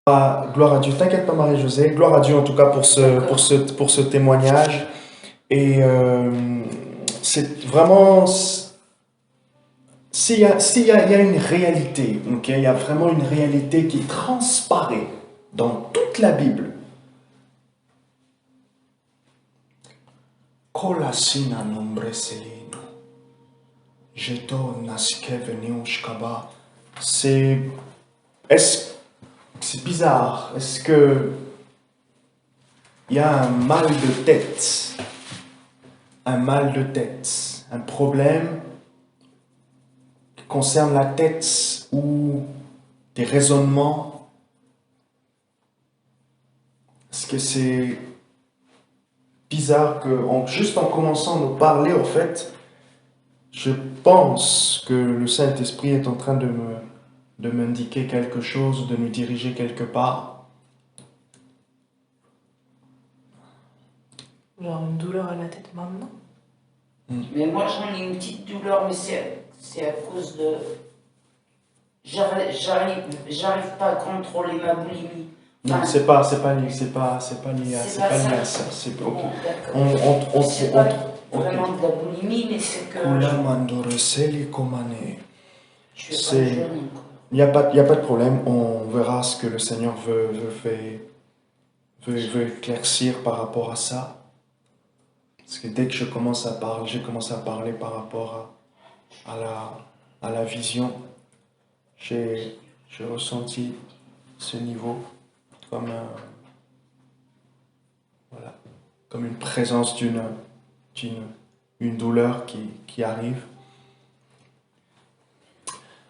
Gloire à Dieu, t'inquiète pas Marie-Josée, gloire à Dieu en tout cas pour ce témoignage. Et c'est vraiment, il y a une réalité, ok, il y a vraiment une réalité qui transparaît dans toute la Bible. Kolasina nombre selino, jeto naskeveniushkaba. C'est bizarre. Est-ce que il y a un mal de tête, un problème qui concerne la tête ou des raisonnements? Est-ce que c'est bizarre que, juste en commençant à nous parler, en fait, je pense que le Saint-Esprit est en train de m'indiquer quelque chose, de nous diriger quelque part. Genre une douleur à la tête maintenant? Mais moi j'en ai une petite douleur, mais c'est à cause de... J'arrive pas à contrôler ma boulimie. Non, c'est pas lié à ça. C'est ok. Bon, d'accord. C'est pas vraiment de la boulimie, mais c'est que... Je suis pas jeune, quoi. Il n'y a pas de problème, on verra ce que le Seigneur veut éclaircir par rapport à ça. Parce que dès que j'ai commencé à parler par rapport à la vision, j'ai ressenti ce niveau comme comme une présence d'une douleur qui arrive.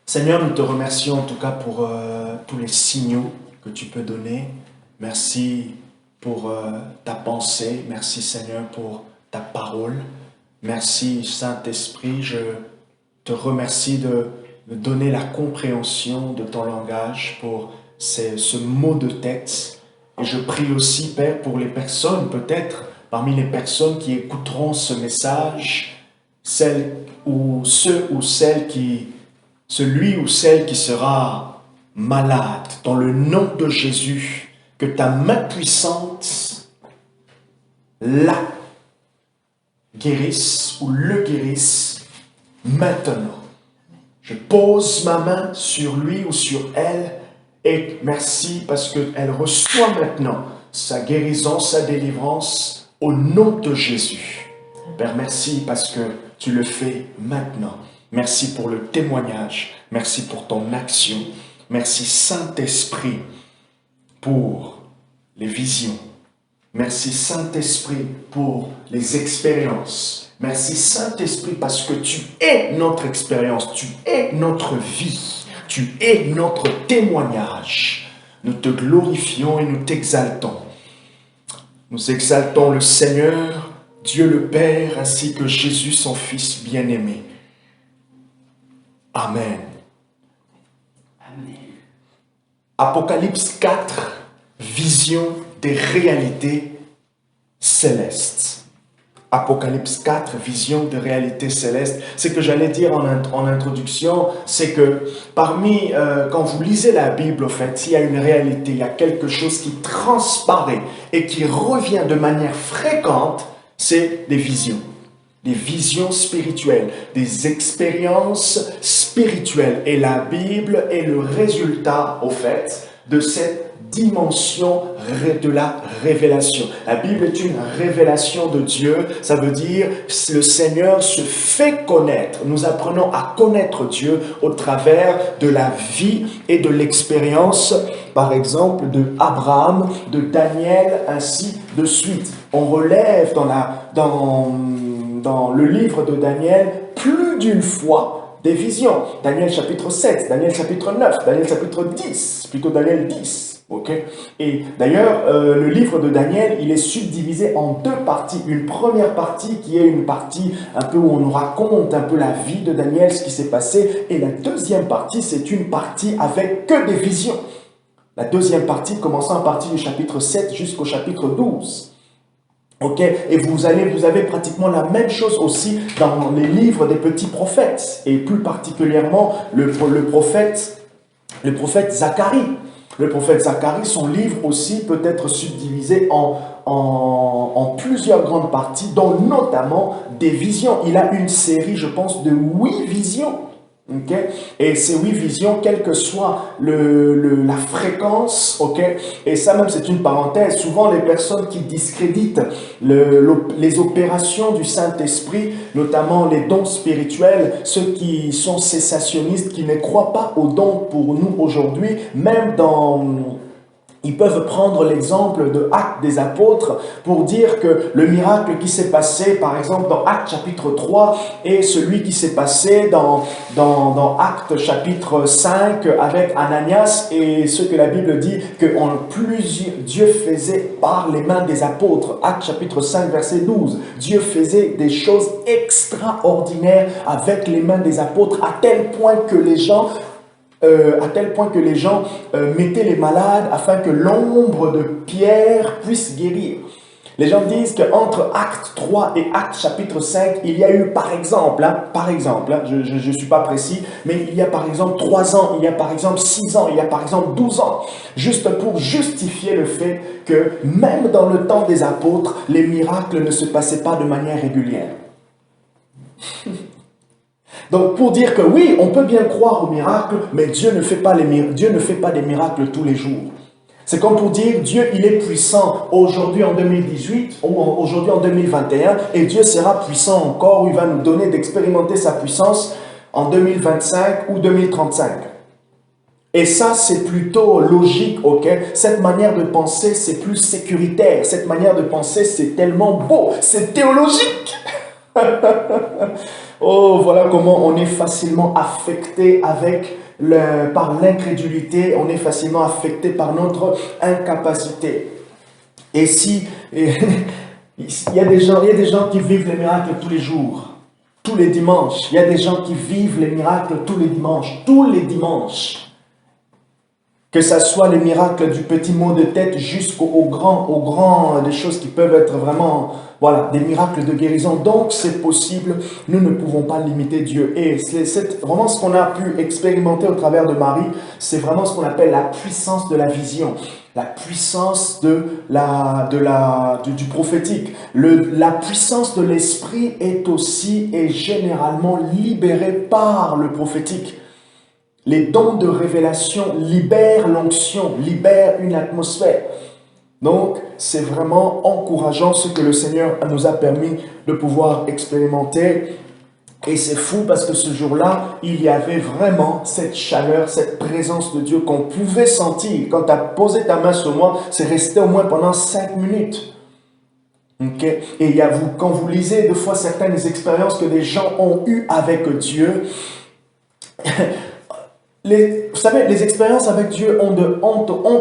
Seigneur, nous te remercions en tout cas pour tous les signaux que tu peux donner. Merci pour ta pensée. Merci Seigneur pour ta parole. Merci Saint-Esprit. Je te remercie de donner la compréhension de ton langage pour ce mot de tête. Et je prie aussi, Père, pour les personnes, peut-être parmi les personnes qui écouteront ce message, celui ou celle qui sera malade, dans le nom de Jésus, que ta main puissante la guérisse ou le guérisse maintenant. Je pose ma main sur lui ou sur elle et merci parce qu'elle reçoit maintenant sa guérison, sa délivrance au nom de Jésus. Père, merci parce que tu le fais maintenant. Merci pour le témoignage. Merci pour ton action. Merci Saint-Esprit pour les visions. Merci Saint-Esprit pour les expériences. Merci Saint-Esprit parce que tu es notre expérience, tu es notre vie, tu es notre témoignage. Nous te glorifions et nous t'exaltons. Nous exaltons le Seigneur, Dieu le Père, ainsi que Jésus son Fils bien-aimé. Amen. Amen. Apocalypse 4, vision des réalités célestes. Apocalypse 4, vision des réalités célestes. Ce que j'allais dire en introduction, c'est que quand vous lisez la Bible, en fait, il y a une réalité, il y a quelque chose qui transparaît et qui revient de manière fréquente, c'est des visions. Des visions spirituelles, des expériences spirituelles. Et la Bible est le résultat, au fait, de cette dimension de la révélation. La Bible est une révélation de Dieu. Ça veut dire que le Seigneur se fait connaître. Nous apprenons à connaître Dieu au travers de la vie et de l'expérience, par exemple, de Abraham, de Daniel, ainsi de suite. On relève dans le livre de Daniel plus d'une fois des visions. Daniel chapitre 7, Daniel chapitre 9, Daniel chapitre 10, plutôt Daniel 10. Okay. Et d'ailleurs, le livre de Daniel, il est subdivisé en deux parties. Une première partie qui est une partie un peu où on nous raconte un peu la vie de Daniel, ce qui s'est passé. Et la deuxième partie, c'est une partie avec que des visions. La deuxième partie commençant à partir du chapitre 7 jusqu'au chapitre 12. Ok, et vous avez pratiquement la même chose aussi dans les livres des petits prophètes, et plus particulièrement le prophète Zacharie. Le prophète Zacharie, son livre aussi peut être subdivisé en plusieurs grandes parties, dont notamment des visions. Il a une série, je pense, de 8 visions. Okay? Et ces 8 visions, quelle que soit la fréquence, okay? Et ça même c'est une parenthèse, souvent les personnes qui discréditent les opérations du Saint-Esprit, notamment les dons spirituels, ceux qui sont cessationnistes, qui ne croient pas aux dons pour nous aujourd'hui, même ils peuvent prendre l'exemple de Actes des Apôtres pour dire que le miracle qui s'est passé, par exemple, dans Actes chapitre 3 et celui qui s'est passé dans Actes chapitre 5 avec Ananias et ce que la Bible dit que Dieu faisait par les mains des apôtres. Actes chapitre 5 verset 12. Dieu faisait des choses extraordinaires avec les mains des apôtres à tel point que les gens mettaient les malades afin que l'ombre de Pierre puisse guérir. Les gens disent qu'entre Acte 3 et Acte chapitre 5, il y a eu par exemple, je ne suis pas précis, mais il y a par exemple 3 ans, il y a par exemple 6 ans, il y a par exemple 12 ans, juste pour justifier le fait que même dans le temps des apôtres, les miracles ne se passaient pas de manière régulière. Donc pour dire que oui, on peut bien croire aux miracles, mais Dieu ne fait pas des miracles tous les jours. C'est comme pour dire Dieu, il est puissant aujourd'hui en 2018 ou aujourd'hui en 2021 et Dieu sera puissant encore ou il va nous donner d'expérimenter sa puissance en 2025 ou 2035. Et ça, c'est plutôt logique, ok? Cette manière de penser, c'est plus sécuritaire. Cette manière de penser, c'est tellement beau. C'est théologique. Oh, voilà comment on est facilement affecté par l'incrédulité, on est facilement affecté par notre incapacité. Et il y a des gens qui vivent les miracles tous les jours, tous les dimanches. Il y a des gens qui vivent les miracles tous les dimanches. Que ce soit les miracles du petit mot de tête jusqu'au grand, des choses qui peuvent être vraiment, voilà, des miracles de guérison. Donc, c'est possible, nous ne pouvons pas limiter Dieu. Et c'est vraiment ce qu'on a pu expérimenter au travers de Marie, c'est vraiment ce qu'on appelle la puissance de la vision, la puissance du prophétique. La puissance de l'esprit est aussi et généralement libérée par le prophétique. Les dons de révélation libèrent l'onction, libèrent une atmosphère. Donc, c'est vraiment encourageant ce que le Seigneur nous a permis de pouvoir expérimenter. Et c'est fou parce que ce jour-là, il y avait vraiment cette chaleur, cette présence de Dieu qu'on pouvait sentir. Quand tu as posé ta main sur moi, c'est resté au moins pendant 5 minutes. Okay? Et quand vous lisez des fois certaines expériences que des gens ont eues avec Dieu, vous savez, les expériences avec Dieu ont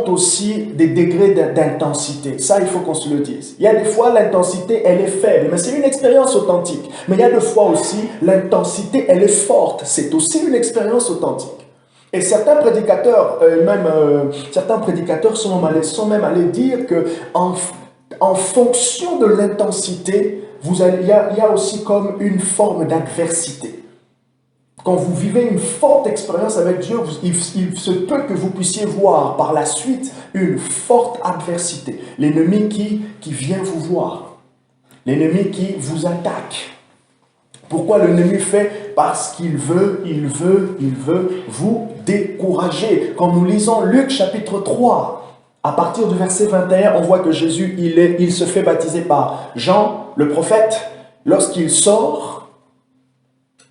aussi des degrés d'intensité. Ça, il faut qu'on se le dise. Il y a des fois, l'intensité, elle est faible, mais c'est une expérience authentique. Mais il y a des fois aussi, l'intensité, elle est forte. C'est aussi une expérience authentique. Et certains prédicateurs, sont même allés dire que en fonction de l'intensité, il y a aussi comme une forme d'adversité. Quand vous vivez une forte expérience avec Dieu, il se peut que vous puissiez voir par la suite une forte adversité. L'ennemi qui vient vous voir. L'ennemi qui vous attaque. Pourquoi l'ennemi fait? Parce qu'il veut vous décourager. Quand nous lisons Luc chapitre 3, à partir du verset 21, on voit que Jésus, il se fait baptiser par Jean, le prophète. Lorsqu'il sort,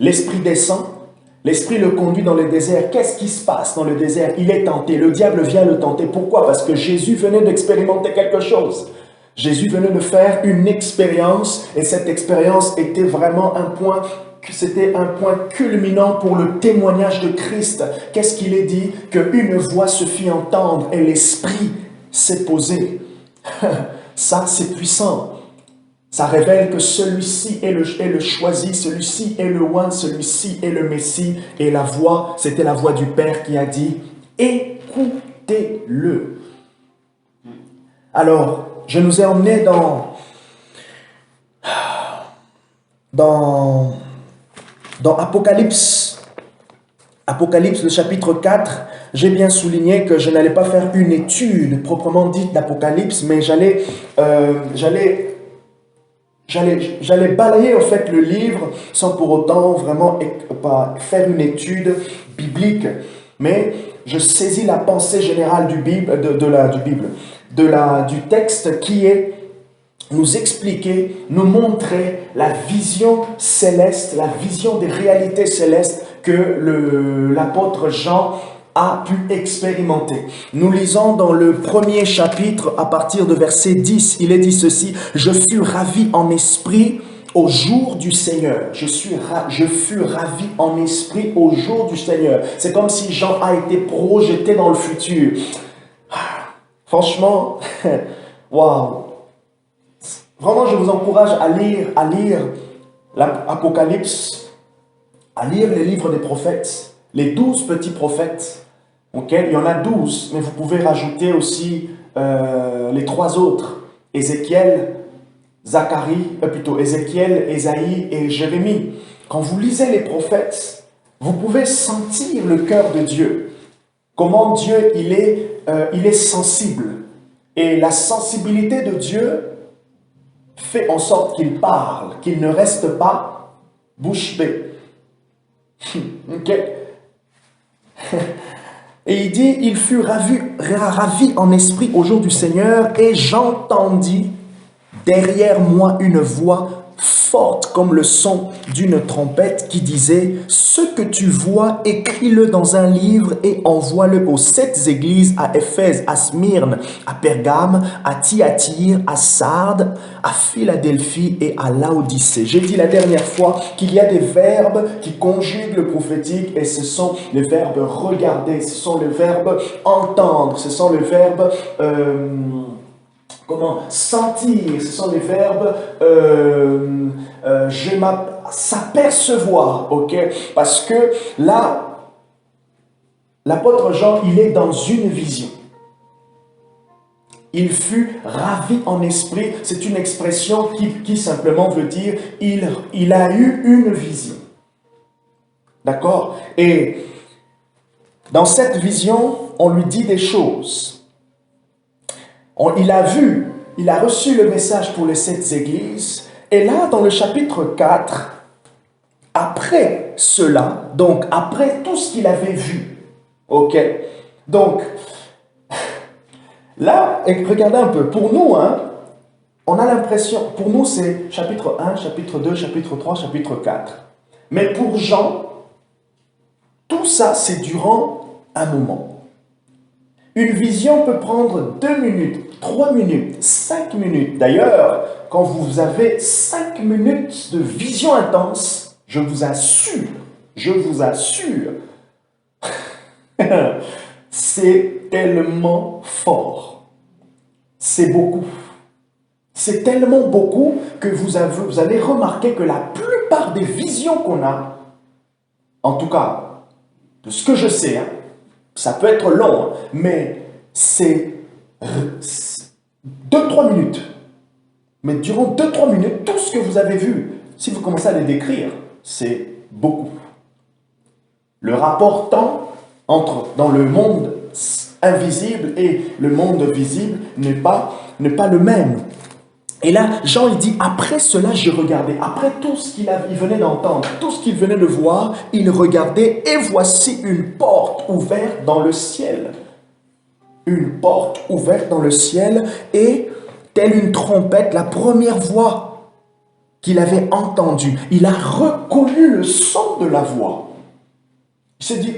l'Esprit descend. L'Esprit le conduit dans le désert. Qu'est-ce qui se passe dans le désert? Il est tenté. Le diable vient le tenter. Pourquoi? Parce que Jésus venait d'expérimenter quelque chose. Jésus venait de faire une expérience et cette expérience était vraiment c'était un point culminant pour le témoignage de Christ. Qu'est-ce qu'il est dit? Qu'une voix se fit entendre et l'Esprit s'est posé. Ça, c'est puissant. Ça révèle que celui-ci est le choisi, celui-ci est le one, celui-ci est le Messie. Et la voix, c'était la voix du Père qui a dit « Écoutez-le ». Alors, je nous ai emmenés dans Apocalypse, Apocalypse, le chapitre 4, j'ai bien souligné que je n'allais pas faire une étude proprement dite d'Apocalypse, mais j'allais balayer en fait le livre sans pour autant vraiment pas faire une étude biblique. Mais je saisis la pensée générale du texte qui est nous expliquer, nous montrer la vision céleste, la vision des réalités célestes que l'apôtre Jean a pu expérimenter. Nous lisons dans le premier chapitre, à partir de verset 10, il est dit ceci: « Je fus ravi en esprit au jour du Seigneur. » Je fus ravi en esprit au jour du Seigneur. C'est comme si Jean a été projeté dans le futur. Franchement, waouh! Vraiment, je vous encourage à lire l'Apocalypse, à lire les livres des prophètes, les 12 petits prophètes. Okay? Il y en a 12, mais vous pouvez rajouter aussi les 3 autres. Ézéchiel, Ézéchiel, Ésaïe et Jérémie. Quand vous lisez les prophètes, vous pouvez sentir le cœur de Dieu. Comment Dieu, il est sensible. Et la sensibilité de Dieu fait en sorte qu'il parle, qu'il ne reste pas bouche bée. Ok? Et il dit, il fut ravi en esprit au jour du Seigneur, et j'entendis derrière moi une voix forte comme le son d'une trompette qui disait: « Ce que tu vois, écris-le dans un livre et envoie-le aux 7 églises, à Éphèse, à Smyrne, à Pergame, à Thyatire, à Sardes, à Philadelphie et à Laodicée. » J'ai dit la dernière fois qu'il y a des verbes qui conjuguent le prophétique, et ce sont les verbes regarder, ce sont les verbes entendre, ce sont les verbes sentir, ce sont les verbes s'apercevoir, ok? Parce que là, l'apôtre Jean, il est dans une vision. Il fut ravi en esprit. C'est une expression qui simplement veut dire il a eu une vision. D'accord? Et dans cette vision, on lui dit des choses. Il a reçu le message pour les 7 églises. Et là, dans le chapitre 4, après cela, donc après tout ce qu'il avait vu, ok, donc là, regardez un peu, pour nous, on a l'impression, pour nous c'est chapitre 1, chapitre 2, chapitre 3, chapitre 4. Mais pour Jean, tout ça c'est durant un moment. Une vision peut prendre 2 minutes, 3 minutes, 5 minutes. D'ailleurs, quand vous avez 5 minutes de vision intense, je vous assure, c'est tellement fort. C'est beaucoup. C'est tellement beaucoup que vous allez remarquer que la plupart des visions qu'on a, en tout cas, de ce que je sais, ça peut être long, mais c'est 2-3 minutes. Mais durant 2-3 minutes, tout ce que vous avez vu, si vous commencez à les décrire, c'est beaucoup. Le rapport temps dans le monde invisible et le monde visible n'est pas le même. Et là, Jean, il dit, après cela, j'ai regardé. Après tout ce qu'il venait d'entendre, tout ce qu'il venait de voir, il regardait, et voici une porte ouverte dans le ciel. Une porte ouverte dans le ciel, et telle une trompette, la première voix qu'il avait entendue. Il a reconnu le son de la voix. Il s'est dit,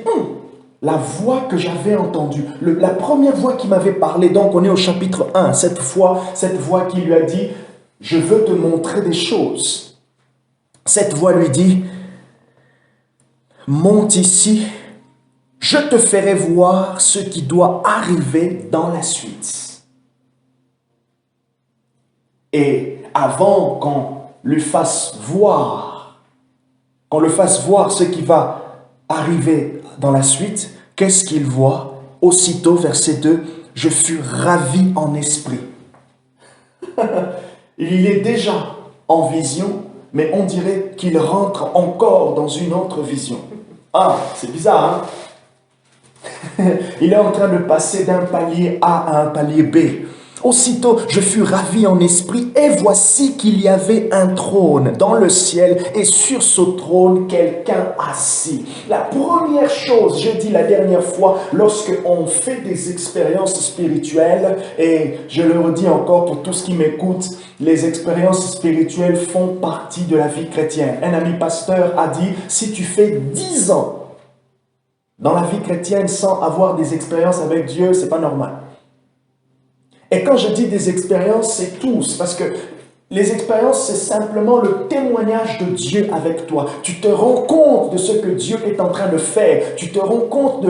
la voix que j'avais entendue, la première voix qui m'avait parlé, donc on est au chapitre 1, cette voix qui lui a dit, je veux te montrer des choses. Cette voix lui dit, monte ici, je te ferai voir ce qui doit arriver dans la suite. Et avant qu'on le fasse voir ce qui va arriver dans la suite, qu'est-ce qu'il voit? Aussitôt, verset 2, je fus ravi en esprit. Il est déjà en vision, mais on dirait qu'il rentre encore dans une autre vision. Ah, c'est bizarre, hein? Il est en train de passer d'un palier A à un palier B. Aussitôt, je fus ravi en esprit, et voici qu'il y avait un trône dans le ciel, et sur ce trône, quelqu'un assis. La première chose, j'ai dit la dernière fois, lorsque on fait des expériences spirituelles, et je le redis encore pour tous qui m'écoutent, les expériences spirituelles font partie de la vie chrétienne. Un ami pasteur a dit, si tu fais 10 ans dans la vie chrétienne sans avoir des expériences avec Dieu, c'est pas normal. Et quand je dis des expériences, c'est tous, parce que les expériences, c'est simplement le témoignage de Dieu avec toi. Tu te rends compte de ce que Dieu est en train de faire. Tu te rends compte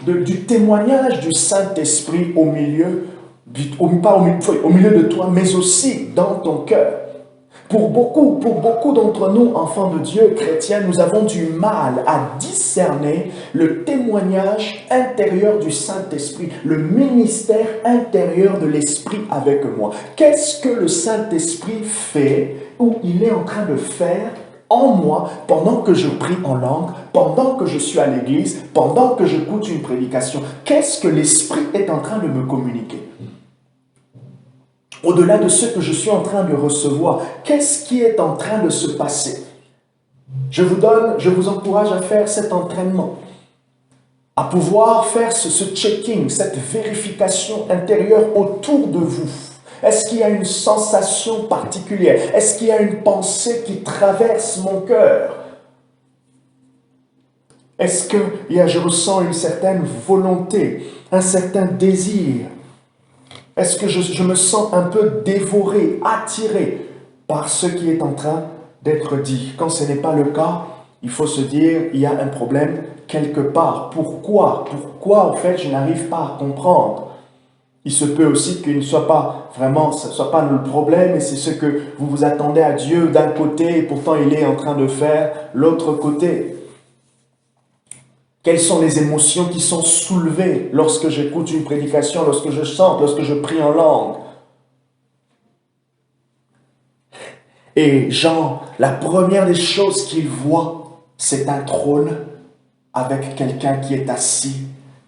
du témoignage du Saint-Esprit au milieu de toi, mais aussi dans ton cœur. Pour beaucoup d'entre nous, enfants de Dieu, chrétiens, nous avons du mal à discerner le témoignage intérieur du Saint-Esprit, le ministère intérieur de l'Esprit avec moi. Qu'est-ce que le Saint-Esprit fait ou il est en train de faire en moi pendant que je prie en langue, pendant que je suis à l'église, pendant que j'écoute une prédication? Qu'est-ce que l'Esprit est en train de me communiquer? Au-delà de ce que je suis en train de recevoir, qu'est-ce qui est en train de se passer? Je vous encourage à faire cet entraînement, à pouvoir faire ce checking, cette vérification intérieure autour de vous. Est-ce qu'il y a une sensation particulière? Est-ce qu'il y a une pensée qui traverse mon cœur? Est-ce que je ressens une certaine volonté, un certain désir? Est-ce que je me sens un peu dévoré, attiré par ce qui est en train d'être dit? Quand ce n'est pas le cas, il faut se dire, il y a un problème quelque part. Pourquoi, en fait, je n'arrive pas à comprendre? Il se peut aussi qu'il ne soit pas vraiment, ce ne soit pas le problème, et c'est ce que vous vous attendez à Dieu d'un côté, et pourtant il est en train de faire l'autre côté. Quelles sont les émotions qui sont soulevées lorsque j'écoute une prédication, lorsque je chante, lorsque je prie en langue? Et Jean, la première des choses qu'il voit, c'est un trône avec quelqu'un qui est assis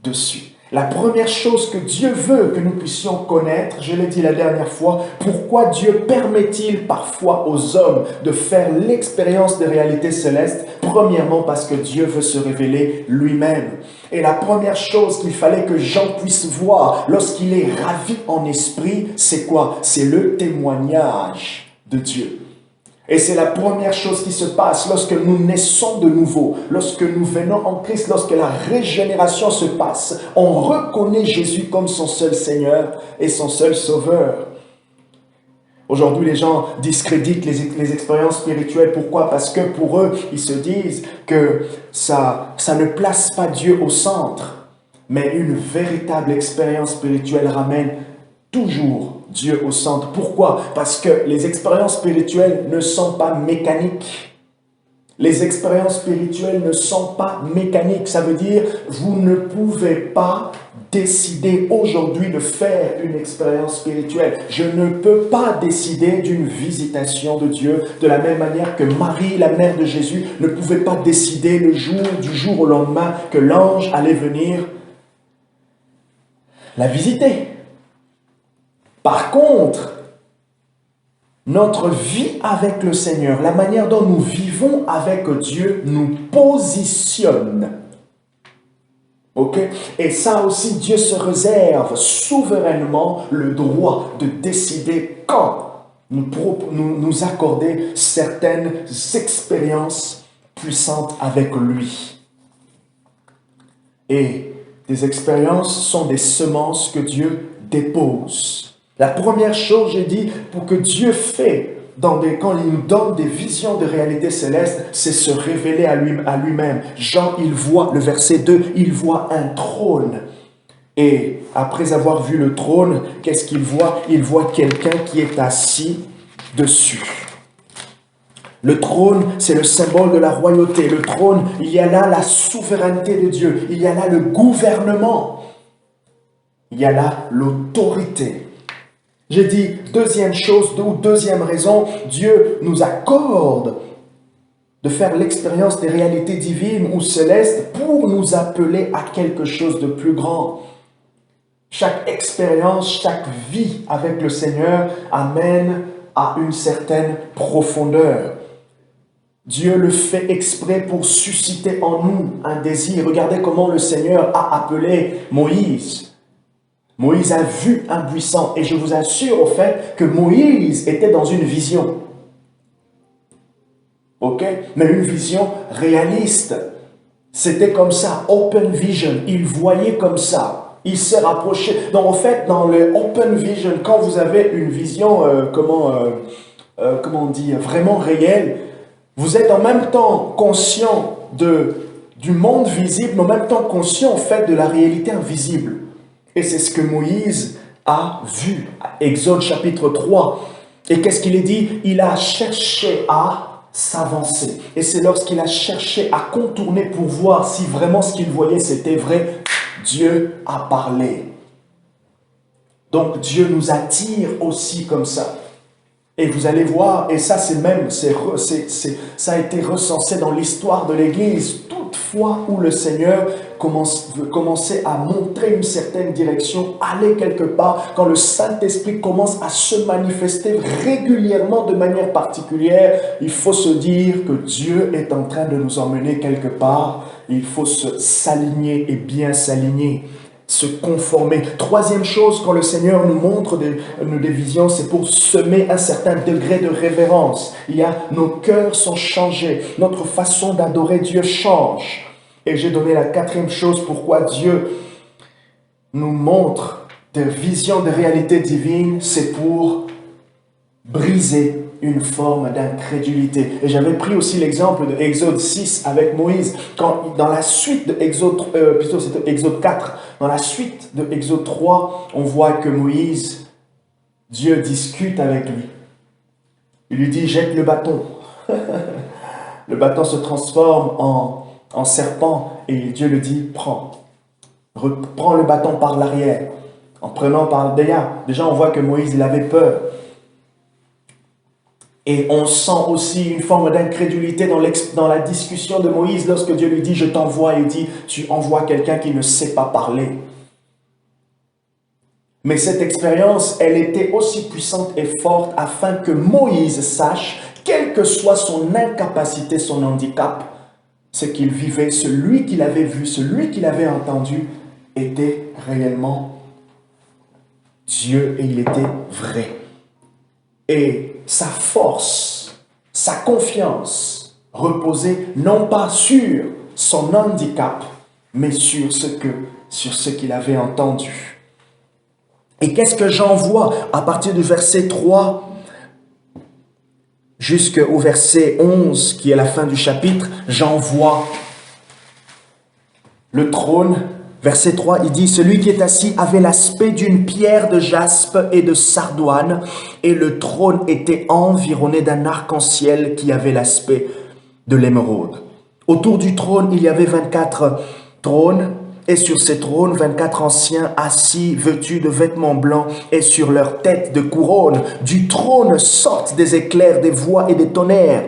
dessus. La première chose que Dieu veut que nous puissions connaître, je l'ai dit la dernière fois, pourquoi Dieu permet-il parfois aux hommes de faire l'expérience des réalités célestes? Premièrement, parce que Dieu veut se révéler lui-même. Et la première chose qu'il fallait que Jean puisse voir lorsqu'il est ravi en esprit, c'est quoi? C'est le témoignage de Dieu. Et c'est la première chose qui se passe lorsque nous naissons de nouveau, lorsque nous venons en Christ, lorsque la régénération se passe. On reconnaît Jésus comme son seul Seigneur et son seul Sauveur. Aujourd'hui, les gens discréditent les expériences spirituelles. Pourquoi? Parce que pour eux, ils se disent que ça ne place pas Dieu au centre. Mais une véritable expérience spirituelle ramène toujours Dieu au centre. Pourquoi? Parce que les expériences spirituelles ne sont pas mécaniques. Les expériences spirituelles ne sont pas mécaniques. Ça veut dire, vous ne pouvez pas décider aujourd'hui de faire une expérience spirituelle. Je ne peux pas décider d'une visitation de Dieu de la même manière que Marie, la mère de Jésus, ne pouvait pas décider du jour au lendemain que l'ange allait venir la visiter. Par contre, notre vie avec le Seigneur, la manière dont nous vivons avec Dieu, nous positionne. Ok? Et ça aussi, Dieu se réserve souverainement le droit de décider quand nous accorder certaines expériences puissantes avec lui. Et des expériences sont des semences que Dieu dépose. La première chose, j'ai dit, pour que Dieu fait, quand il nous donne des visions de réalité céleste, c'est se révéler à lui-même. Jean, il voit, le verset 2, il voit un trône. Et après avoir vu le trône, qu'est-ce qu'il voit? Il voit quelqu'un qui est assis dessus. Le trône, c'est le symbole de la royauté. Le trône, il y a là la souveraineté de Dieu. Il y a là le gouvernement. Il y a là l'autorité. J'ai dit, deuxième chose, ou deuxième raison, Dieu nous accorde de faire l'expérience des réalités divines ou célestes pour nous appeler à quelque chose de plus grand. Chaque expérience, chaque vie avec le Seigneur amène à une certaine profondeur. Dieu le fait exprès pour susciter en nous un désir. Regardez comment le Seigneur a appelé Moïse. Moïse a vu un buisson et je vous assure au fait que Moïse était dans une vision. Ok? Mais une vision réaliste. C'était comme ça, open vision. Il voyait comme ça. Il s'est rapproché. Donc, en fait, dans le open vision, quand vous avez une vision, comment on dit, vraiment réelle, vous êtes en même temps conscient du monde visible, mais en même temps conscient, en fait, de la réalité invisible. Et c'est ce que Moïse a vu. Exode chapitre 3. Et qu'est-ce qu'il est dit? Il a cherché à s'avancer. Et c'est lorsqu'il a cherché à contourner pour voir si vraiment ce qu'il voyait c'était vrai, Dieu a parlé. Donc Dieu nous attire aussi comme ça. Et vous allez voir, et ça ça a été recensé dans l'histoire de l'Église, toute fois où le Seigneur commençait à montrer une certaine direction, aller quelque part, quand le Saint-Esprit commence à se manifester régulièrement de manière particulière, il faut se dire que Dieu est en train de nous emmener quelque part. Il faut s'aligner et bien s'aligner, se conformer. Troisième chose, quand le Seigneur nous montre des visions, c'est pour semer un certain degré de révérence. Nos cœurs sont changés, notre façon d'adorer Dieu change. Et j'ai donné la quatrième chose, pourquoi Dieu nous montre des visions de réalité divine, c'est pour briser une forme d'incrédulité. Et j'avais pris aussi l'exemple de Exode 6 avec Moïse, quand dans la suite de plutôt c'était Exode 4, dans la suite de Exode 3, on voit que Moïse, Dieu discute avec lui. Il lui dit, jette le bâton. Le bâton se transforme en serpent et Dieu lui dit, prends le bâton par l'arrière. En prenant par derrière, déjà on voit que Moïse il avait peur. Et on sent aussi une forme d'incrédulité dans la discussion de Moïse lorsque Dieu lui dit « Je t'envoie » et il dit « Tu envoies quelqu'un qui ne sait pas parler ». Mais cette expérience, elle était aussi puissante et forte afin que Moïse sache, quelle que soit son incapacité, son handicap, ce qu'il vivait, celui qu'il avait vu, celui qu'il avait entendu, était réellement Dieu et il était vrai. Et sa force, sa confiance reposait non pas sur son handicap, mais sur ce qu'il avait entendu. Et qu'est-ce que j'en vois à partir du verset 3 jusqu'au verset 11, qui est la fin du chapitre? J'en vois le trône. Verset 3, il dit, « Celui qui est assis avait l'aspect d'une pierre de jaspe et de sardoine, et le trône était environné d'un arc-en-ciel qui avait l'aspect de l'émeraude. Autour du trône, il y avait 24 trônes, et sur ces trônes, 24 anciens assis, vêtus de vêtements blancs, et sur leurs têtes de couronnes. Du trône sortent des éclairs, des voix et des tonnerres.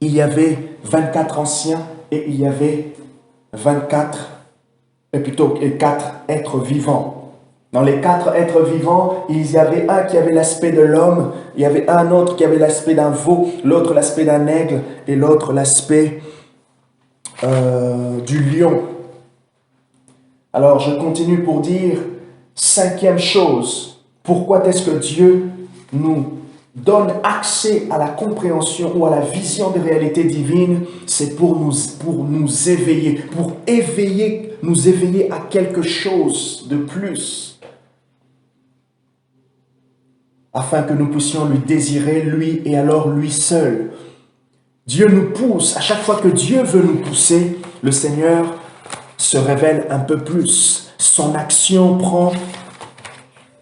Il y avait 24 anciens, et il y avait 4 êtres vivants. Dans les 4 êtres vivants, il y avait un qui avait l'aspect de l'homme, il y avait un autre qui avait l'aspect d'un veau, l'autre l'aspect d'un aigle et l'autre l'aspect du lion. Alors je continue pour dire, 5e chose, pourquoi est-ce que Dieu nous donne accès à la compréhension ou à la vision des réalités divines? C'est pour nous éveiller, nous éveiller à quelque chose de plus, afin que nous puissions lui désirer, lui et alors lui seul. Dieu nous pousse, à chaque fois que Dieu veut nous pousser, le Seigneur se révèle un peu plus. Son action prend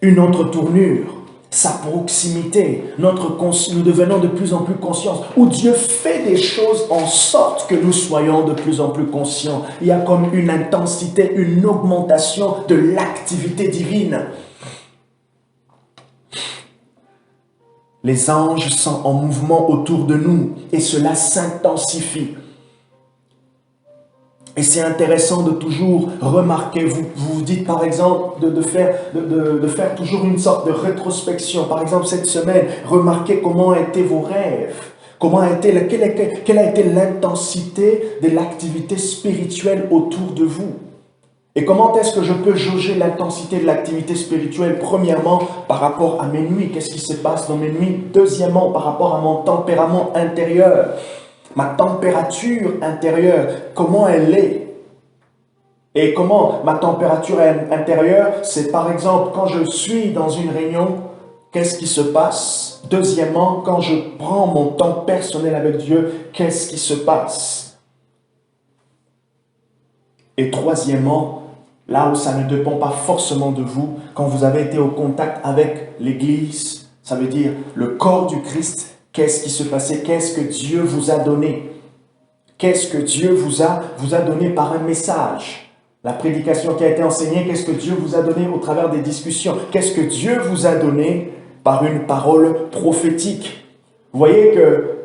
une autre tournure. Sa proximité, nous devenons de plus en plus conscients, où Dieu fait des choses en sorte que nous soyons de plus en plus conscients. Il y a comme une intensité, une augmentation de l'activité divine. Les anges sont en mouvement autour de nous et cela s'intensifie. Et c'est intéressant de toujours remarquer, vous dites par exemple de faire toujours une sorte de rétrospection. Par exemple cette semaine, remarquez comment ont été vos rêves, quelle a été l'intensité de l'activité spirituelle autour de vous. Et comment est-ce que je peux jauger l'intensité de l'activité spirituelle? Premièrement, par rapport à mes nuits, qu'est-ce qui se passe dans mes nuits? Deuxièmement, par rapport à mon tempérament intérieur. Ma température intérieure, comment elle est? Et comment ma température intérieure, c'est par exemple quand je suis dans une réunion, qu'est-ce qui se passe? Deuxièmement, quand je prends mon temps personnel avec Dieu, qu'est-ce qui se passe? Et troisièmement, là où ça ne dépend pas forcément de vous, quand vous avez été au contact avec l'Église, ça veut dire le corps du Christ. Qu'est-ce qui se passait? Qu'est-ce que Dieu vous a donné? Qu'est-ce que Dieu vous a donné par un message? La prédication qui a été enseignée, qu'est-ce que Dieu vous a donné au travers des discussions? Qu'est-ce que Dieu vous a donné par une parole prophétique? Vous voyez que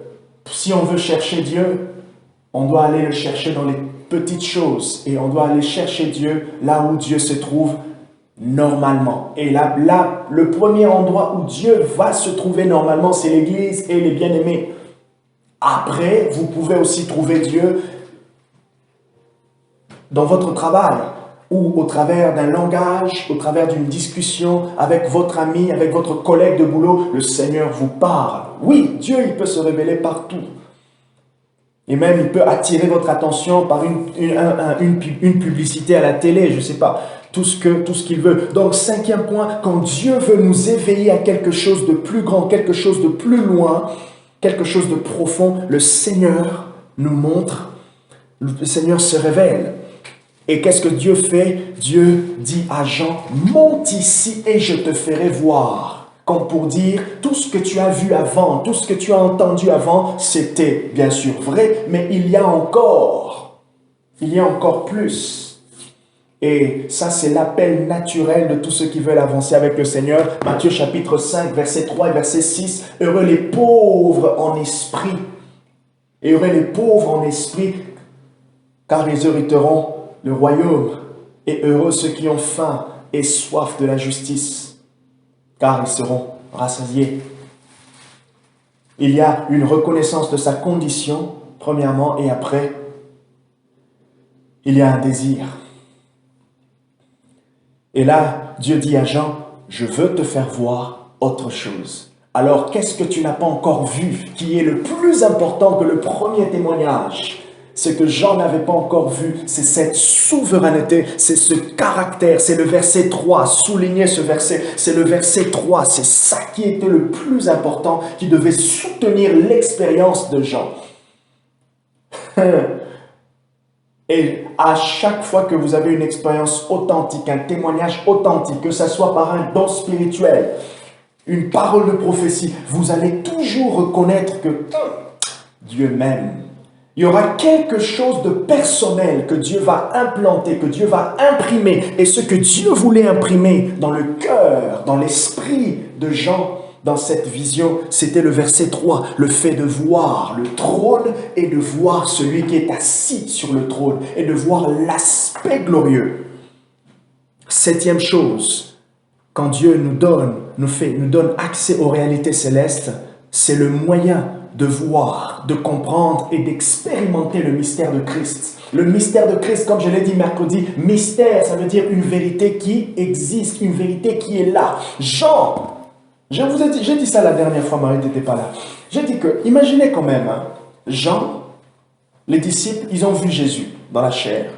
si on veut chercher Dieu, on doit aller le chercher dans les petites choses et on doit aller chercher Dieu là où Dieu se trouve normalement. Et là, le premier endroit où Dieu va se trouver normalement, c'est l'Église et les bien-aimés. Après, vous pouvez aussi trouver Dieu dans votre travail ou au travers d'un langage, au travers d'une discussion avec votre ami, avec votre collègue de boulot. Le Seigneur vous parle. Oui, Dieu, il peut se révéler partout. Et même, il peut attirer votre attention par une publicité à la télé, je ne sais pas. Tout ce qu'il veut. Donc, cinquième point, quand Dieu veut nous éveiller à quelque chose de plus grand, quelque chose de plus loin, quelque chose de profond, le Seigneur nous montre, le Seigneur se révèle. Et qu'est-ce que Dieu fait? Dieu dit à Jean, monte ici et je te ferai voir. Comme pour dire, tout ce que tu as vu avant, tout ce que tu as entendu avant, c'était bien sûr vrai, mais il y a encore plus. Et ça, c'est l'appel naturel de tous ceux qui veulent avancer avec le Seigneur. Matthieu chapitre 5, verset 3 et verset 6. Heureux les pauvres en esprit. Et heureux les pauvres en esprit, car ils hériteront le royaume. Et heureux ceux qui ont faim et soif de la justice, car ils seront rassasiés. Il y a une reconnaissance de sa condition, premièrement, et après, il y a un désir. Et là, Dieu dit à Jean, je veux te faire voir autre chose. Alors, qu'est-ce que tu n'as pas encore vu, qui est le plus important que le premier témoignage? Ce que Jean n'avait pas encore vu, c'est cette souveraineté, c'est ce caractère, c'est le verset 3, soulignez ce verset, c'est le verset 3, c'est ça qui était le plus important, qui devait soutenir l'expérience de Jean. Et à chaque fois que vous avez une expérience authentique, un témoignage authentique, que ce soit par un don spirituel, une parole de prophétie, vous allez toujours reconnaître que Dieu m'aime. Il y aura quelque chose de personnel que Dieu va implanter, que Dieu va imprimer. Et ce que Dieu voulait imprimer dans le cœur, dans l'esprit de Jean, dans cette vision, c'était le verset 3, le fait de voir le trône et de voir celui qui est assis sur le trône et de voir l'aspect glorieux. Septième chose, quand Dieu nous donne accès aux réalités célestes, c'est le moyen de voir, de comprendre et d'expérimenter le mystère de Christ. Le mystère de Christ, comme je l'ai dit mercredi, mystère, ça veut dire une vérité qui existe, une vérité qui est là. Jean, j'ai dit ça la dernière fois, Marie n'était pas là. J'ai dit que, imaginez quand même, Jean, les disciples, ils ont vu Jésus dans la chair.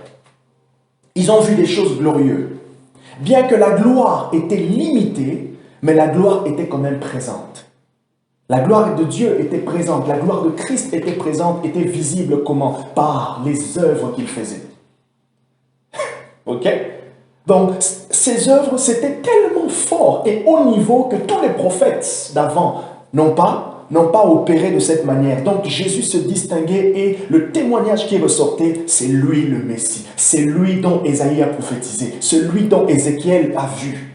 Ils ont vu des choses glorieuses. Bien que la gloire était limitée, mais la gloire était quand même présente. La gloire de Dieu était présente, la gloire de Christ était présente, était visible comment? Par les œuvres qu'il faisait. Ok? Donc, ces œuvres, c'était tellement fort et haut niveau que tous les prophètes d'avant n'ont pas opéré de cette manière. Donc, Jésus se distinguait et le témoignage qui ressortait, c'est lui le Messie. C'est lui dont Ésaïe a prophétisé, celui dont Ézéchiel a vu.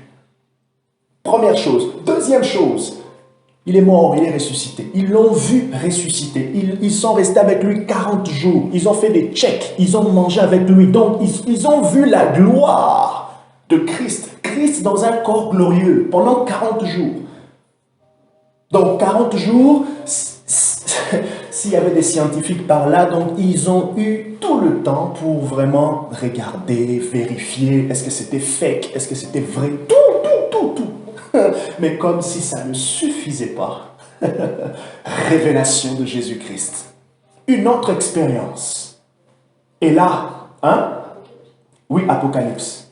Première chose. Deuxième chose, Il est mort, il est ressuscité. Ils l'ont vu ressusciter. Ils sont restés avec lui 40 jours. Ils ont fait des checks. Ils ont mangé avec lui. Donc, ils ont vu la gloire de Christ. Christ dans un corps glorieux pendant 40 jours. Donc, 40 jours, s'il y avait des scientifiques par là, donc ils ont eu tout le temps pour vraiment regarder, vérifier, est-ce que c'était fake, est-ce que c'était vrai, tout. Mais comme si ça ne suffisait pas. Révélation de Jésus-Christ. Une autre expérience. Et là, oui, Apocalypse.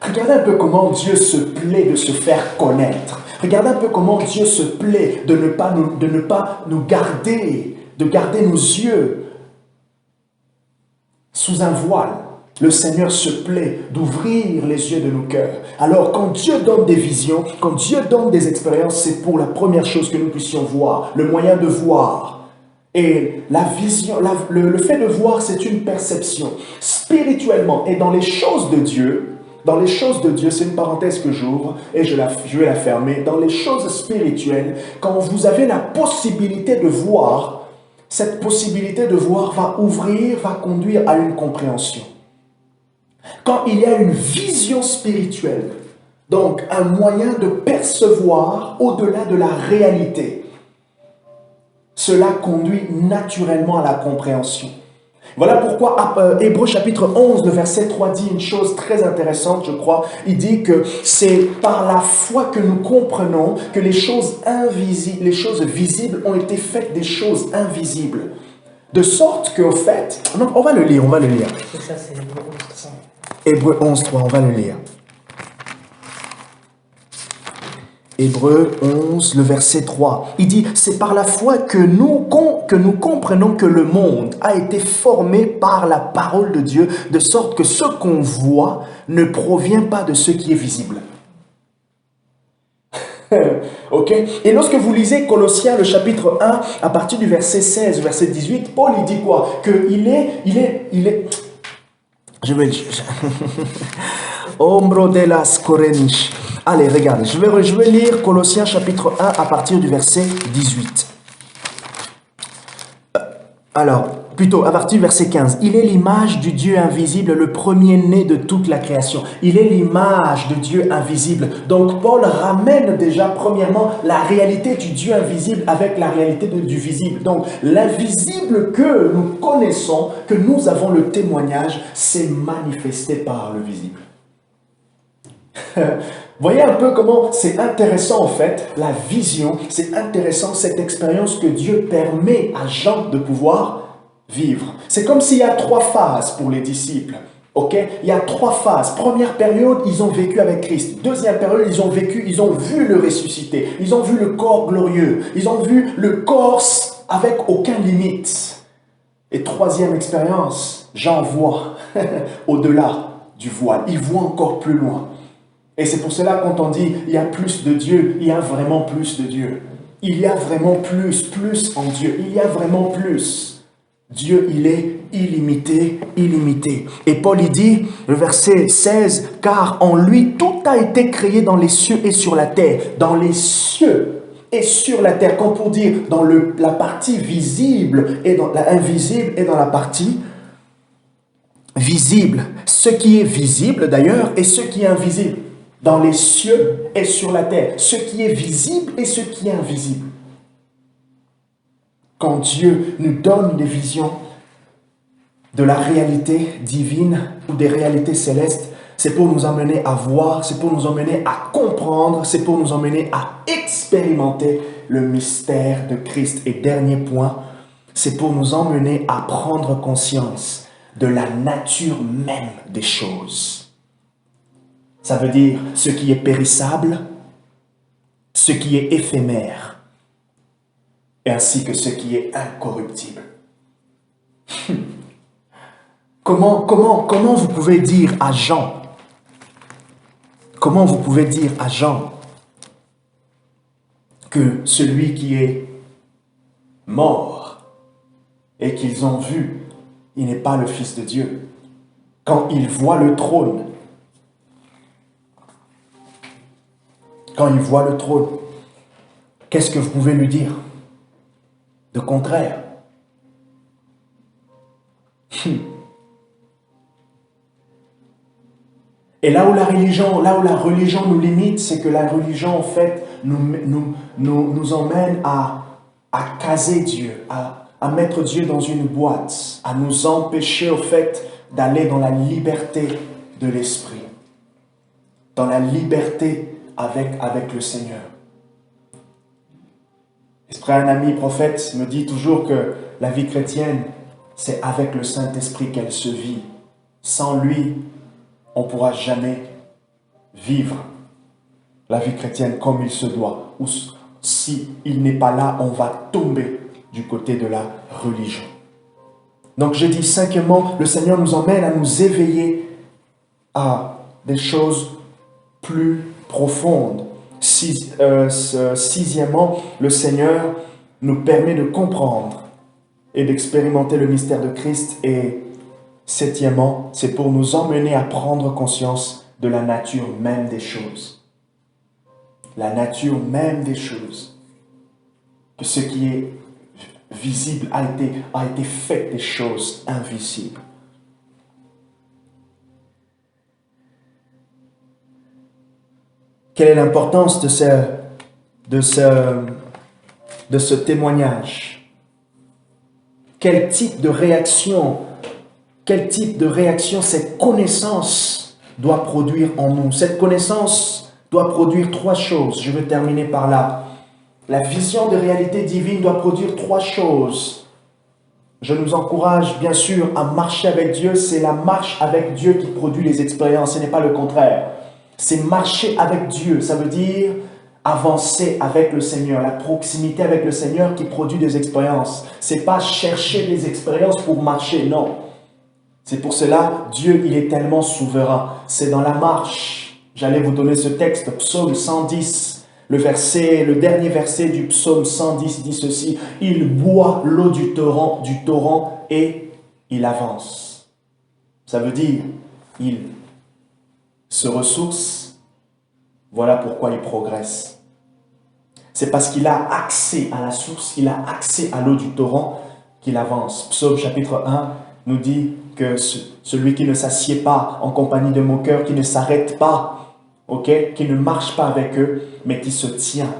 Regardez un peu comment Dieu se plaît de se faire connaître. Regardez un peu comment Dieu se plaît de ne pas nous garder, de garder nos yeux sous un voile. Le Seigneur se plaît d'ouvrir les yeux de nos cœurs. Alors, quand Dieu donne des visions, quand Dieu donne des expériences, c'est pour la première chose que nous puissions voir, le moyen de voir. Et la vision, le fait de voir, c'est une perception. Spirituellement et dans les choses de Dieu, c'est une parenthèse que j'ouvre et je vais la fermer. Dans les choses spirituelles, quand vous avez la possibilité de voir, cette possibilité de voir va conduire à une compréhension. Quand il y a une vision spirituelle, donc un moyen de percevoir au-delà de la réalité, cela conduit naturellement à la compréhension. Voilà pourquoi Hébreux chapitre 11, le verset 3 dit une chose très intéressante, je crois. Il dit que c'est par la foi que nous comprenons que les choses invisibles, les choses visibles ont été faites des choses invisibles. De sorte qu'au fait... Non, on va le lire. C'est ça, c'est Hébreux 11. Hébreux 11, 3, on va le lire. Hébreux 11, le verset 3. Il dit, c'est par la foi que nous comprenons que le monde a été formé par la parole de Dieu, de sorte que ce qu'on voit ne provient pas de ce qui est visible. Ok? Et lorsque vous lisez Colossiens, le chapitre 1, à partir du verset 16, verset 18, Paul, il dit quoi? Il est... Je vais... Ombro de las Corench. Allez, regardez, je vais lire Colossiens chapitre 1 à partir du verset 18. Alors, plutôt à partir du verset 15. Il est l'image du Dieu invisible, le premier-né de toute la création. Il est l'image de Dieu invisible. Donc, Paul ramène déjà, premièrement, la réalité du Dieu invisible avec la réalité du visible. Donc, l'invisible que nous connaissons, que nous avons le témoignage, c'est manifesté par le visible. Voyez un peu comment c'est intéressant en fait, la vision, c'est intéressant cette expérience que Dieu permet à Jean de pouvoir vivre. C'est comme s'il y a 3 phases pour les disciples. Ok? Il y a 3 phases. Première période, ils ont vécu avec Christ. Deuxième période, ils ont vu le ressuscité. Ils ont vu le corps glorieux. Ils ont vu le corps avec aucune limite. Et troisième expérience, Jean voit au-delà du voile. Il voit encore plus loin. Et c'est pour cela quand on dit il y a plus de Dieu, il y a vraiment plus de Dieu. Il y a vraiment plus en Dieu. Il y a vraiment plus. Dieu, il est illimité. Et Paul, il dit, le verset 16, « Car en lui, tout a été créé dans les cieux et sur la terre. » Dans les cieux et sur la terre. Comme pour dire, dans la partie visible et dans la invisible et dans la partie visible. Ce qui est visible d'ailleurs et ce qui est invisible. Dans les cieux et sur la terre. Ce qui est visible et ce qui est invisible. Quand Dieu nous donne des visions de la réalité divine ou des réalités célestes, c'est pour nous emmener à voir, c'est pour nous emmener à comprendre, c'est pour nous emmener à expérimenter le mystère de Christ. Et dernier point, c'est pour nous emmener à prendre conscience de la nature même des choses. Ça veut dire ce qui est périssable, ce qui est éphémère, ainsi que ce qui est incorruptible. Comment vous pouvez dire à Jean, que celui qui est mort et qu'ils ont vu, il n'est pas le Fils de Dieu, quand il voit le trône, quand il voit le trône, qu'est-ce que vous pouvez lui dire de contraire? Et là où la religion nous limite, c'est que la religion, en fait, nous emmène à caser Dieu, à mettre Dieu dans une boîte, à nous empêcher, au fait, d'aller dans la liberté de l'esprit, dans la liberté avec le Seigneur. Un ami prophète me dit toujours que la vie chrétienne, c'est avec le Saint-Esprit qu'elle se vit. Sans lui, on ne pourra jamais vivre la vie chrétienne comme il se doit. Ou si il n'est pas là, on va tomber du côté de la religion. Donc j'ai dit cinquièmement, le Seigneur nous emmène à nous éveiller à des choses plus profondes. Sixièmement, le Seigneur nous permet de comprendre et d'expérimenter le mystère de Christ. Et septièmement, c'est pour nous emmener à prendre conscience de la nature même des choses. La nature même des choses. Que ce qui est visible a été fait des choses invisibles. Quelle est l'importance de ce témoignage? Quel type de réaction cette connaissance doit produire en nous? Cette connaissance doit produire trois choses. Je vais terminer par là. La vision de réalité divine doit produire trois choses. Je nous encourage bien sûr à marcher avec Dieu. C'est la marche avec Dieu qui produit les expériences, ce n'est pas le contraire. C'est marcher avec Dieu, ça veut dire avancer avec le Seigneur, la proximité avec le Seigneur qui produit des expériences. Ce n'est pas chercher des expériences pour marcher, non. C'est pour cela, Dieu, il est tellement souverain. C'est dans la marche. J'allais vous donner ce texte, Psaume 110, le dernier verset du Psaume 110 dit ceci: il boit l'eau du torrent et il avance. Ça veut dire, il se ressource, voilà pourquoi il progresse. C'est parce qu'il a accès à la source, il a accès à l'eau du torrent qu'il avance. Psaume chapitre 1 nous dit que celui qui ne s'assied pas en compagnie de moqueurs, qui ne s'arrête pas, qui ne marche pas avec eux, mais qui se tient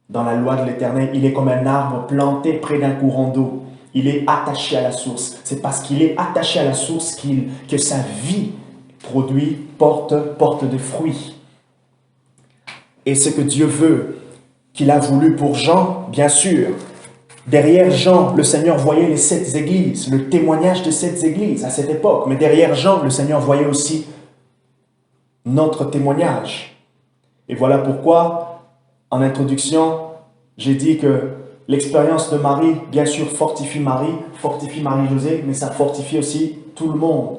dans la loi de l'Éternel, il est comme un arbre planté près d'un courant d'eau. Il est attaché à la source. C'est parce qu'il est attaché à la source que sa vie porte des fruits. Et ce que Dieu veut, qu'il a voulu pour Jean, bien sûr. Derrière Jean, le Seigneur voyait les 7 églises, le témoignage de 7 églises à cette époque. Mais derrière Jean, le Seigneur voyait aussi notre témoignage. Et voilà pourquoi, en introduction, j'ai dit que l'expérience de Marie, bien sûr, fortifie Marie-Josée, mais ça fortifie aussi tout le monde.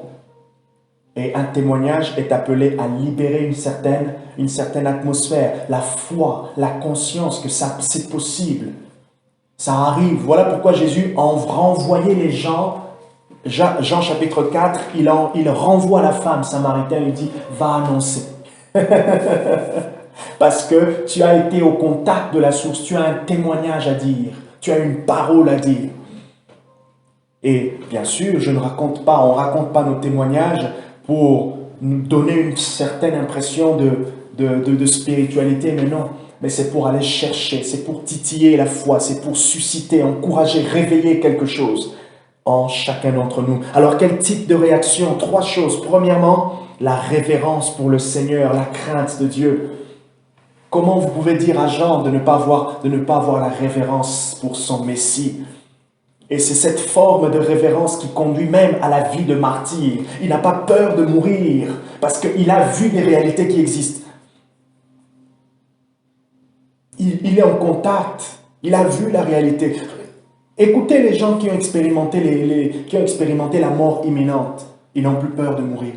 Et un témoignage est appelé à libérer une certaine atmosphère, la foi, la conscience que c'est possible. Ça arrive. Voilà pourquoi Jésus a renvoyé les gens. Jean chapitre 4, il renvoie la femme samaritaine, il dit « va annoncer ». Parce que tu as été au contact de la source, tu as un témoignage à dire, tu as une parole à dire. Et bien sûr, on ne raconte pas nos témoignages pour nous donner une certaine impression de spiritualité, mais non. Mais c'est pour aller chercher, c'est pour titiller la foi, c'est pour susciter, encourager, réveiller quelque chose en chacun d'entre nous. Alors, quel type de réaction? 3 choses. Premièrement, la révérence pour le Seigneur, la crainte de Dieu. Comment vous pouvez dire à Jean de ne pas avoir la révérence pour son Messie? Et c'est cette forme de révérence qui conduit même à la vie de martyr. Il n'a pas peur de mourir parce qu'il a vu des réalités qui existent. Il est en contact, il a vu la réalité. Écoutez les gens qui ont expérimenté, la mort imminente. Ils n'ont plus peur de mourir.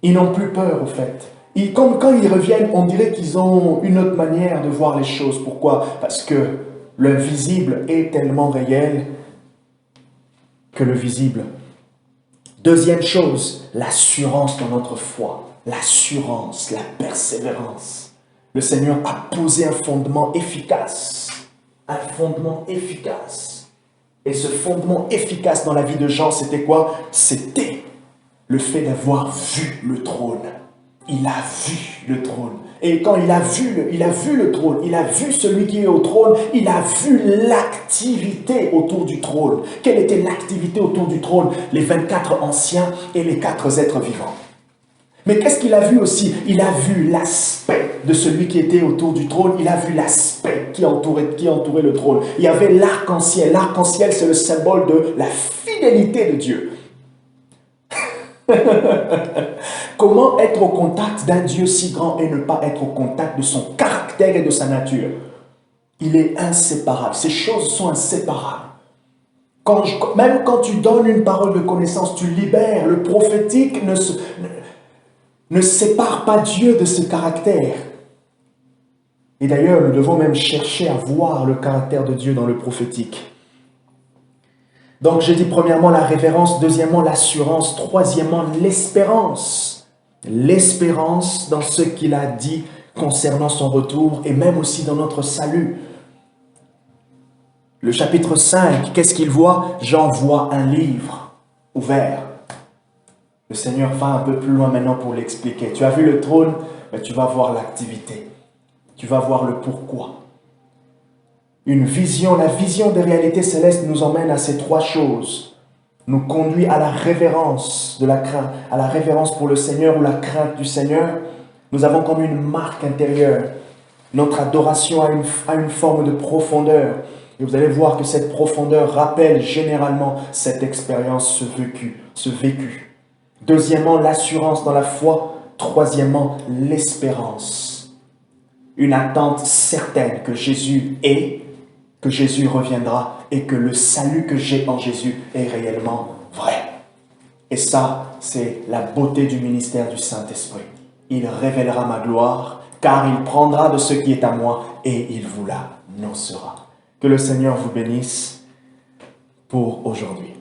Ils n'ont plus peur, au fait. Quand ils reviennent, on dirait qu'ils ont une autre manière de voir les choses. Pourquoi? Parce que l'invisible est tellement réel que le visible. Deuxième chose, l'assurance dans notre foi. L'assurance, la persévérance. Le Seigneur a posé un fondement efficace. Un fondement efficace. Et ce fondement efficace dans la vie de Jean, c'était quoi? C'était le fait d'avoir vu le trône. Il a vu le trône. Et quand il a vu le trône, il a vu celui qui est au trône, il a vu l'activité autour du trône. Quelle était l'activité autour du trône? Les 24 anciens et les 4 êtres vivants. Mais qu'est-ce qu'il a vu aussi? Il a vu l'aspect de celui qui était autour du trône. Il a vu l'aspect qui entourait le trône. Il y avait l'arc-en-ciel. L'arc-en-ciel, c'est le symbole de la fidélité de Dieu. Comment être au contact d'un Dieu si grand et ne pas être au contact de son caractère et de sa nature? Il est inséparable. Ces choses sont inséparables. Même quand tu donnes une parole de connaissance, tu libères. Le prophétique ne sépare pas Dieu de ce caractère. Et d'ailleurs, nous devons même chercher à voir le caractère de Dieu dans le prophétique. Donc, j'ai dit premièrement la révérence, deuxièmement l'assurance, troisièmement l'espérance. L'espérance dans ce qu'il a dit concernant son retour et même aussi dans notre salut. Le chapitre 5, qu'est-ce qu'il voit? Jean voit un livre ouvert. Le Seigneur va un peu plus loin maintenant pour l'expliquer. Tu as vu le trône, mais tu vas voir l'activité. Tu vas voir le pourquoi. Une vision, la vision des réalités célestes nous emmène à ces 3 choses. Nous conduit à la révérence de la crainte, à la révérence pour le Seigneur ou la crainte du Seigneur. Nous avons comme une marque intérieure. Notre adoration a une forme de profondeur. Et vous allez voir que cette profondeur rappelle généralement cette expérience, ce vécu. Deuxièmement, l'assurance dans la foi. Troisièmement, l'espérance. Une attente certaine que Jésus est, que Jésus reviendra et que le salut que j'ai en Jésus est réellement vrai. Et ça, c'est la beauté du ministère du Saint-Esprit. Il révélera ma gloire, car il prendra de ce qui est à moi et il vous l'annoncera. Que le Seigneur vous bénisse pour aujourd'hui.